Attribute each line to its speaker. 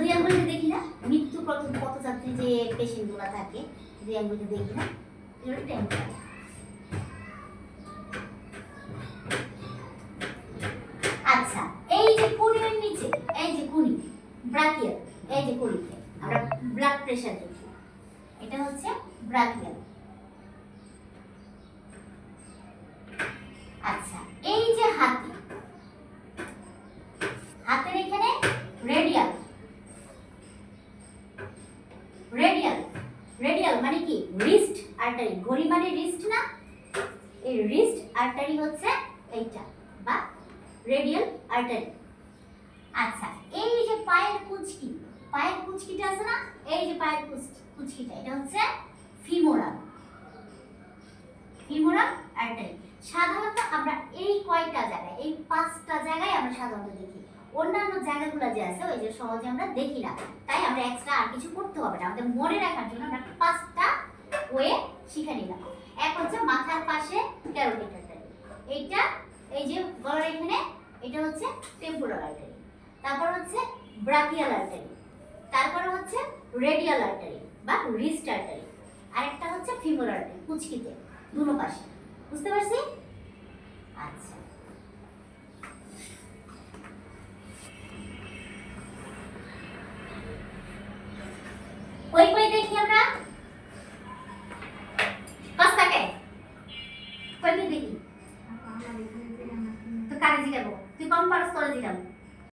Speaker 1: দুই আঙ্গুলটা দেখি না, মৃত্যু পথযাত্রী যে পেশেন্টগুলো থাকে দুই আঙ্গুলটা দেখি না, এটা টেম্পোরাল। আচ্ছা, এই যে কুনির নিচে, এই যে কুনি ব্রাকিয়াল, এই যে কুনিতে আমরা ব্লাড প্রেসার দেখি, এটা হচ্ছে ব্রাকিয়াল। আচ্ছা, এই যে হাতে, হাতের এখানে রেডিয়াল, রেডিয়াল, রেডিয়াল মানে কি রিস্ট আর্টারি, ঘড়ি মানে রিস্ট না, এই রিস্ট আর্টারি হচ্ছে এইটা বা রেডিয়াল আর্টারি। আচ্ছা, এই যে পায়ের কুচকি, পায়ের কুচকিটা আছে না, এই যে পায়ের কুচকিটা, এটা হচ্ছে ফিমোরাল, ফিমোরাল আর্টারি। সাধারণত আমরা এই কয়টা জায়গায়, এই 5টা জায়গায় আমরা সাধারণত দেখি, অন্যান্য জায়গাগুলো যে আছে ওই যে সহজে আমরা দেখি না, তাই আমরা এক্সট্রা আর কিছু করতে হবে না, আমাদের মনে রাখার জন্য আমরা 5টা ওয়ে শিখে নিলাম। এক হচ্ছে মাথার পাশে ক্যারোটিড আর্টারি, এইটা এই যে গলার এখানে, এটা হচ্ছে টেম্পোরাল আর্টারি, তারপর হচ্ছে ব্রাকিয়াল আর্টারি, তারপর হচ্ছে রেডিয়াল আর্টারি বা রিস্ট আর্টারি, আরেকটা হচ্ছে ফিমোরাল আর্টারি কুচকিতে দুনো পাশে। বুঝতে পারছি? আচ্ছা।